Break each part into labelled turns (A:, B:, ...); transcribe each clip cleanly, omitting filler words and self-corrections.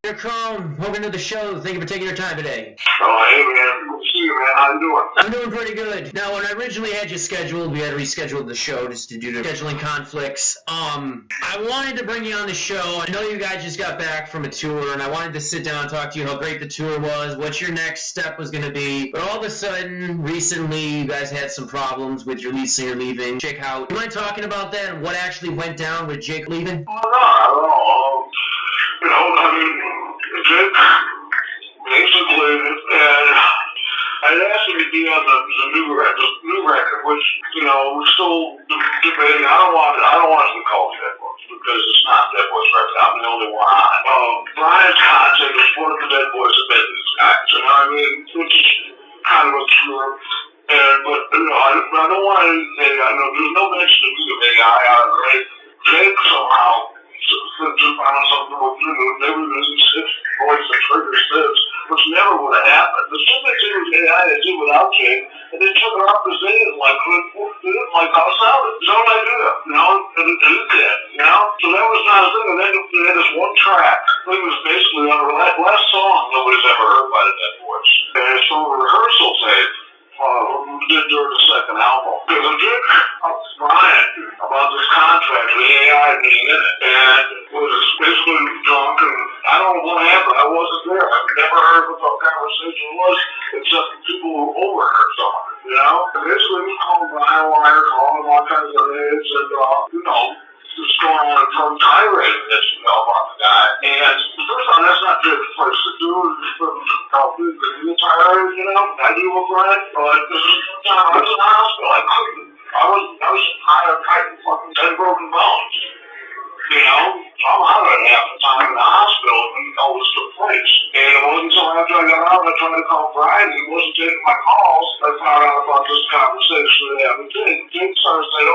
A: Dear Chrome, welcome to the show. Thank you for taking your time today.
B: Oh, hey, man. Good to see you, man. How you doing?
A: I'm doing pretty good. Now, when I originally had you scheduled, we had to reschedule the show just due to scheduling conflicts. I wanted to bring you on the show. I know you guys just got back from a tour, and I wanted to sit down and talk to you how great the tour was, what your next step was going to be. But all of a sudden, recently, you guys had some problems with your lead singer leaving, Jake Hout. Do you mind talking about that and what actually went down with Jake leaving?
B: Well, no, I don't know. Jake basically, and I'd asked him to be on the new record, which, we're still debating. I don't want it to be called Dead Boys, because it's not Dead Boys record. I'm the only one on it. Bryan's content was one of the Dead Boys that made these guys, you know what I mean? Which is kind of a cure. But, I don't want anything. I know there's no mention of AI out of it. Jake somehow just found something with you. They were using six voice that triggers this, which never would have happened. The shit they did with AI, they did without Jake, and they took it off because they didn't like how it sounded. It's no idea, and it did, So that was not a thing. And then they had this one track. It was basically on the last song nobody's ever heard by the Dead Boys. And it's from a rehearsal tape. We did during the second album. Because I did Bryan about this contract with AI being in it, and was basically drunk, and I don't know what happened. I wasn't there. I've never heard what the conversation was, except for people who overheard some of it, And basically, we called Bryan Wire, calling him all kinds of names, and, just going on a tongue tirade about the guy. And first of all, that's not the place to do it. The tirade, I do with Bryan. But this is the time I was in the hospital. I couldn't. I was tired of fucking 10 broken bones. I'm out of it half the time in the hospital when all this took place. And it wasn't until after I got out, I tried to call Bryan, and he wasn't taking my calls. I found out about this conversation that happened. Jake started saying,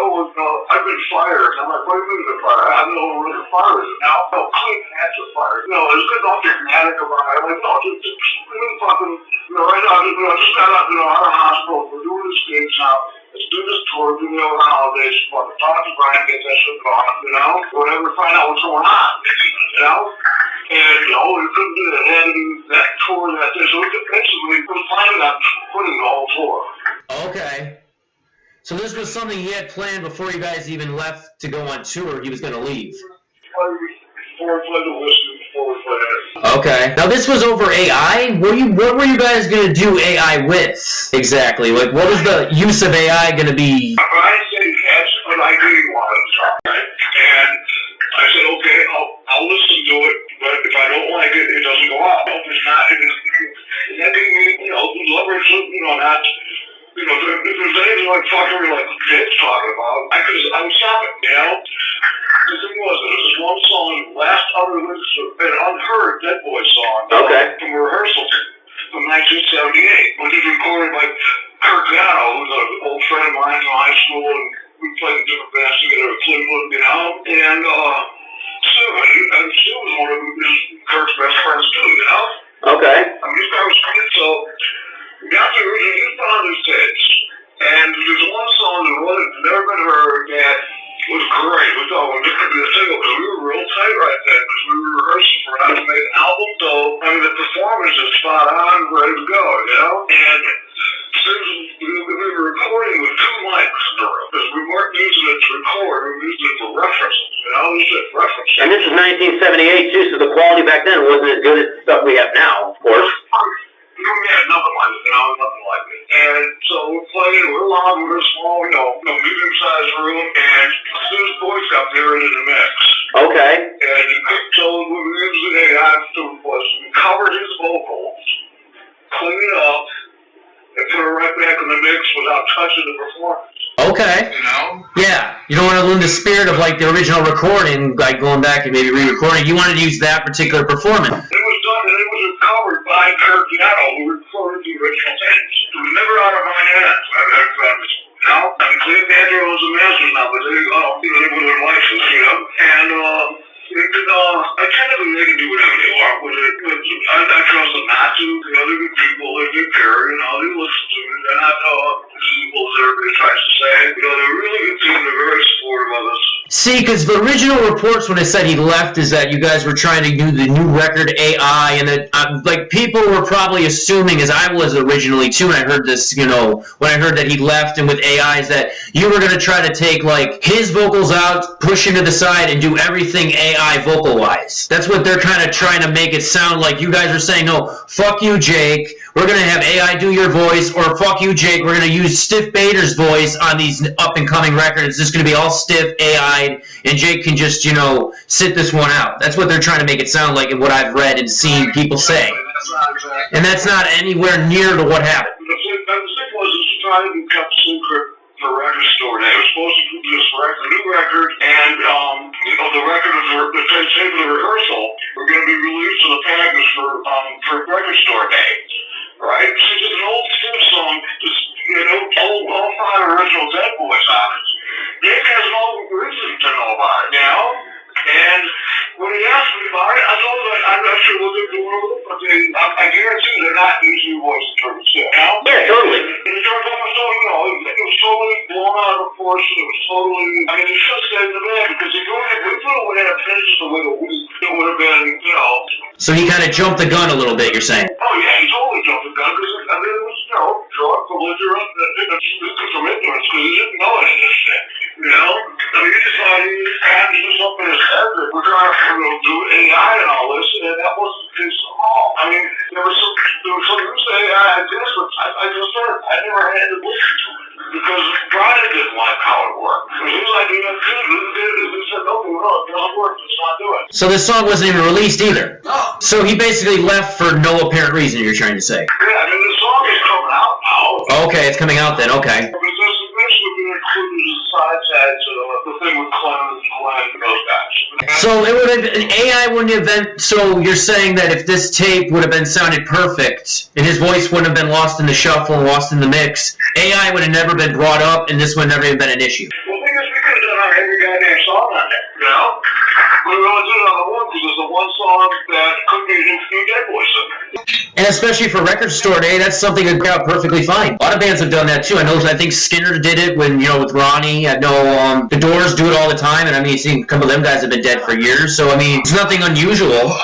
B: I've been fired. I'm like, what do you mean you've been fired? I don't know where you're fired now. No, Clint had you fired. It's good, don't get dramatic about it. I'm like, no, just fucking, right now, I just got out, out of hospital. We're doing this gigs now. Let's do this tour, do the holidays, fucking talk to Bryan, get that shit going, whatever, find out what's going on, And, we couldn't do that, had to do that tour that day, so we could basically was planning on putting the whole tour.
A: Okay. So this was something he had planned before you guys even left to go on tour, he was going to leave.
B: Before we played the Whiskey, before we played it.
A: Okay. Now this was over AI? What were you guys going to do AI with, exactly? Like, what was the use of AI going to be?
B: Bryan said he had an idea he wanted to try, right? And I said, okay, I'll listen to it, but if I don't like it, it doesn't go out. If it's not, and that gave me, leverage, not, if there's anything like fucking like Jake's talking about, I would stop it, The thing was, there was this one song, last other lyrics, an unheard Dead Boy song, from a rehearsal from 1978, which was recorded by Kirk Gatto, who's an old friend of mine from high school, and we played in different bands together at Cleveland, and Stu was one of Kirk's best friends too,
A: Okay.
B: I mean, this guy was great, so we got to he found his tapes, and there's one song that never been heard that was great. We thought, well, this could be a single, because we were real tight right then, because we were rehearsing for how to make an album, so, the performance is spot on, ready to go, And we were recording with two mics in the room, because we weren't using it to record, we were using it for references, references.
C: And this is 1978, too, so the quality back then wasn't as good as the stuff we have now, of course.
B: We had nothing like it, nothing like it. And so we're playing, we're loud, we're small, medium-sized room, and as soon as boys got there into the mix.
C: Okay.
B: And so we were using AI to we covered his vocals, cleaned it up, and put it right back in the mix without touching the performance.
A: Okay. Yeah. You don't want to lose the spirit of like the original recording, like going back and maybe re-recording. You wanted to use that particular performance.
B: It was done, and it was recovered by Kirk Gatto, who recorded the original tapes. It was never out of my hands. Clint Andrew was a master now, but they were their license, And I technically they can do whatever they want with it. But I trust them not to. They're good people. They do care. They listen to me. They're not people as everybody tries to say. They're a really good team. They're very supportive of us.
A: See, because the original reports when it said he left is that you guys were trying to do the new record AI, and that like people were probably assuming, as I was originally too, when I heard this, when I heard that he left and with AIs, that you were going to try to take like his vocals out, push him to the side, and do everything AI vocal wise. That's what they're kind of trying to make it sound like. You guys are saying, no, fuck you, Jake. We're going to have AI do your voice, or fuck you, Jake. We're going to use Stiff Bader's voice on these up-and-coming records. It's just going to be all stiff, AI'd, and Jake can just, sit this one out. That's what they're trying to make it sound like and what I've read and seen people say. And that's not anywhere near to what happened.
B: The thing was, it's trying to be kept secret for record store day. It was supposed to be just a new record, and the record of the tape of the rehearsal were going to be released to the package for record store day. Right? So there's an old Stiff song, all 5 original Dead Boys on it. Dave has no reason to know about it, And when he asked me about it, I told him I'm not sure what they're doing with it, but I guarantee they're not using your voice to turn it sick.
C: Yeah, totally.
B: And it turned out it was totally blown out of proportion. It was totally, it should have stayed in the band, because if we would have finished the way it would have been,
A: So he kind of jumped the gun a little bit, you're saying?
B: Oh, yeah, he totally jumped the gun, because, it was, drunk, belligerent, from ignorance, because he didn't know any of this shit, he just thought he had to do something in his head that we're trying to do AI and all this, and that wasn't the case at all. There was some use of AI, I guess, but I just said, I never had to listen to it, because Bryan didn't like how it worked. His idea, he said, no, it doesn't work, let's not do it.
A: So this song wasn't even released either?
B: No.
A: So he basically left for no apparent reason, you're trying to say?
B: Yeah, the song is coming out now.
A: Okay, it's coming out then, okay.
B: But this eventually being included as a side to the thing with Clemens and Glenn and those guys.
A: So it would have, AI wouldn't have been, so you're saying that if this tape would have been sounded perfect, and his voice wouldn't have been lost in the shuffle and lost in the mix, AI would have never been brought up, and this would never have been an issue?
B: Well, the thing is, we could have done our every goddamn song on there, We were only doing it on the one, because it's the one song that couldn't be new Dead Boys in there.
A: And especially for Record Store Day, that's something that got perfectly fine. A lot of bands have done that too. I think Skinner did it when, with Ronnie. I know the Doors do it all the time, and you see a couple of them guys have been dead for years, so it's nothing unusual.
B: AI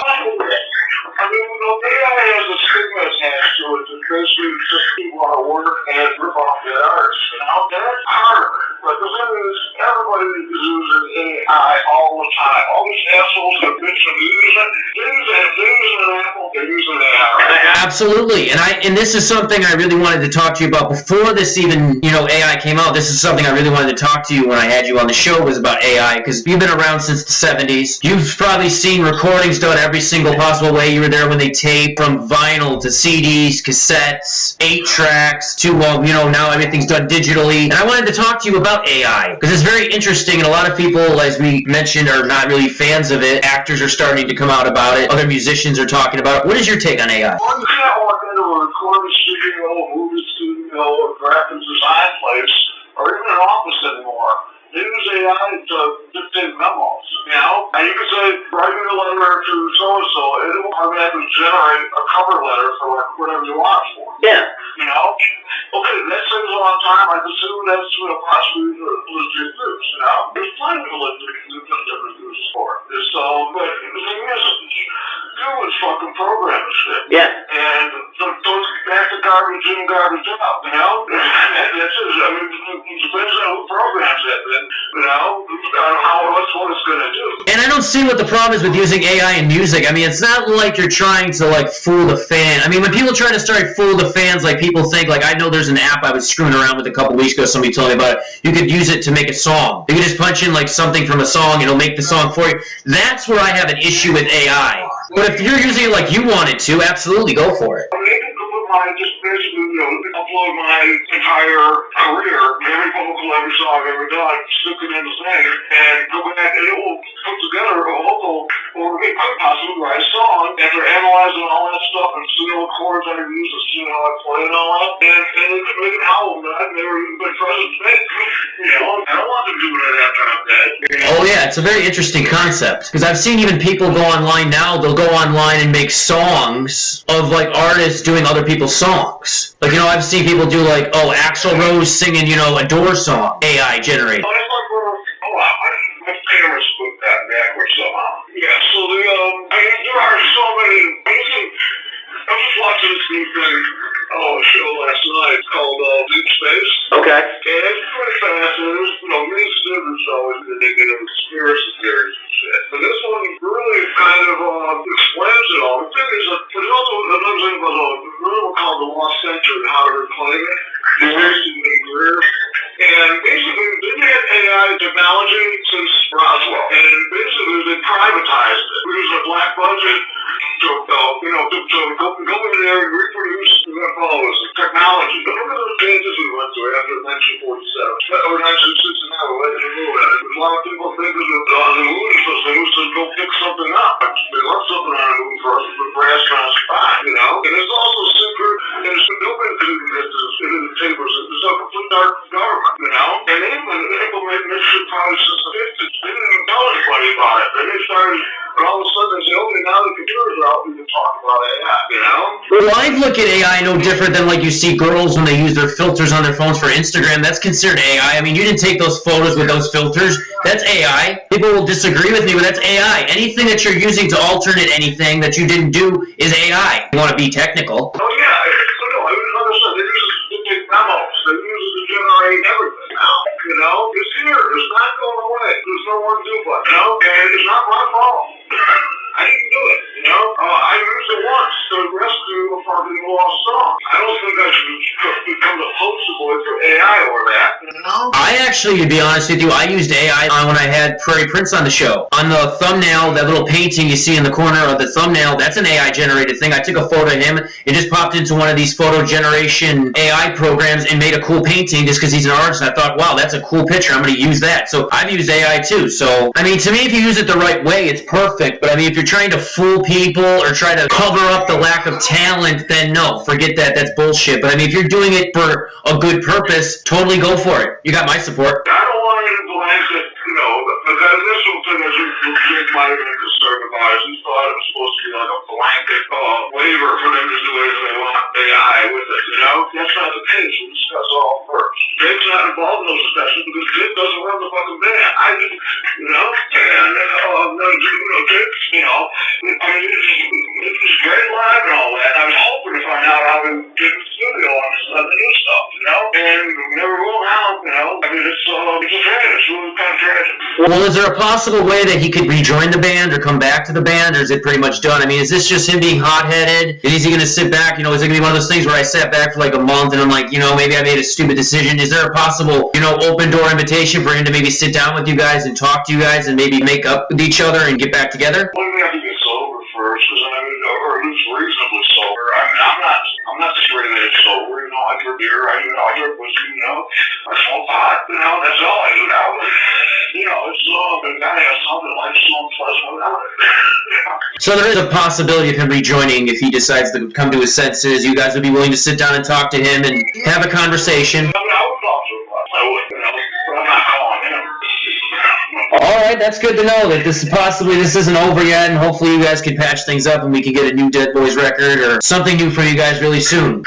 B: has a stigma attached to it that basically just people want to work and rip off the artists. That's hard. But the thing is, everybody is using AI all the time. All these assholes that bitch and use it, they're using an Apple, they're using AI.
A: Absolutely. And this is something I really wanted to talk to you about before this even, AI came out. This is something I really wanted to talk to you when I had you on the show, was about AI, because you've been around since the 70s. You've probably seen recordings done every single possible way. You were there when they taped, from vinyl to CDs, cassettes, 8 tracks, to, now everything's done digitally. And I wanted to talk to you about AI, because it's very interesting, and a lot of people, as we mentioned, are not really fans of it. Actors are starting to come out about it. Other musicians are talking about it. What is your take on AI?
B: Well, you can't walk into a recording studio, a movie studio, a graphic design place, or even an office anymore. They use AI to dictate memos, And you can say, write me a letter to so-and-so, and it will automatically generate a cover letter for whatever you want it for.
C: Yeah.
B: Okay, that saves a lot of time. I consider that's possibly legit use, There's plenty of legit use for it. So, but the thing is, you is fucking program shit.
C: Yeah.
B: And those back to garbage in, garbage out, That's it. It depends on who programs it, on what it's going to do.
A: And I don't see what the problem is with using AI in music. It's not like you're trying to, fool the fan. When people try to start fool the fans, people think, I know there's an app I was screwing around with a couple weeks ago, somebody told me about it. You could use it to make a song. You could just punch in, something from a song, it'll make the song for you. That's where I have an issue with AI. But if you're using it like you wanted to, absolutely, go for it.
B: Just basically, upload my entire career, every vocal, every song, every done, stick it in the thing, and go back, and it will put together a vocal, or it could possibly write a song, after analyzing all that stuff, and seeing what chords I use, and seeing how I play and all that, and it could make an album that I've never even been present to make. I don't want them doing it after I'm dead.
A: Oh yeah, it's a very interesting concept, because I've seen even people go online now, they'll go online and make songs of, artists doing other people's songs. I've seen people do Axl Rose singing, a Doors song, AI generated.
B: My watching this new thing, show last night called Deep Space.
C: Okay.
B: And it's pretty fascinating. Many students always get into conspiracy theories and shit. But this one really kind of explains it all. The thing is, there's also another thing about called the lost century and how to reclaim it. And basically, they had AI technology since Roswell. And basically, they privatized it. We used a black budget to go in there and reproduce technology. But look at those changes we went through after 1947 or 1969. A lot of people think that the moon is supposed to go pick something up. They left something on the moon for us, the brass can't spot, And it's also secret, and it's nobody can get this into the papers. It's a complete dark government, And they've been implementing this shit probably since the 50s. They didn't even tell anybody about it. Then they started, and all of a sudden they say, okay, now the computers are out, we can talk about AI,
A: Well, I look at AI no different than like you see girls when they use their filters on their phones for Instagram. That's considered AI. I mean, you didn't take those photos with those filters. That's AI. People will disagree with me, but that's AI. Anything that you're using to alternate anything that you didn't do is AI. You want to be technical.
B: Oh, yeah. They use it to take memos. They use it to generate everything now. It's here. It's not going away. There's no one to do it. And it's not my fault. I didn't do it. I used it once to rescue a fucking lost song. I don't think I should become the poster boy for AI or that.
A: I actually, to be honest with you, I used AI when I had Prairie Prince on the show. On the thumbnail, that little painting you see in the corner of the thumbnail, that's an AI-generated thing. I took a photo of him. It just popped into one of these photo generation AI programs and made a cool painting just because he's an artist. And I thought, wow, that's a cool picture. I'm going to use that. So I've used AI too. So, I mean, to me, if you use it the right way, it's perfect. But I mean, if you're trying to fool people or try to cover up the lack of talent, then no, forget that. That's bullshit. But I mean, if you're doing it for a good purpose, totally go for it. You got my support.
B: I don't want you to blanket, the initial thing that Jake might have been concerned about is he thought it was supposed to be like a blanket waiver for them to do anything they want AI with it, That's not the case. We discuss all first. Jake's not involved in those discussions because Jake doesn't run the fucking band. I do, and Jake, it was great live and all that. And I was hoping to find out how we get in the studio on this new stuff, And we never will now, I mean, it's a shame. It's really kind of tragic.
A: Well, is there a possible way that he could rejoin the band or come back to the band, or is it pretty much done? I mean, is this just him being hot-headed? Is he going to sit back? Is it going to be one of those things where I sat back for like a month and I'm like, maybe I made a stupid decision? Is there a possible, open door invitation for him to maybe sit down with you guys and talk to you guys and maybe make up with each other and get back together?
B: Well, we have to get sober first, or at least reasonably sober. I mean, I'm not straight-edge sober, I drink beer, I drink whiskey, I smoke pot, that's all I do now. It's gotta have something like so unpleasant without it.
A: So there is a possibility of him rejoining if he decides to come to his senses. You guys would be willing to sit down and talk to him and have a conversation.
B: I would talk to him. I would, but I'm not calling him.
A: All right, that's good to know that this isn't over yet, and hopefully you guys can patch things up and we can get a new Dead Boys record or something new for you guys really soon.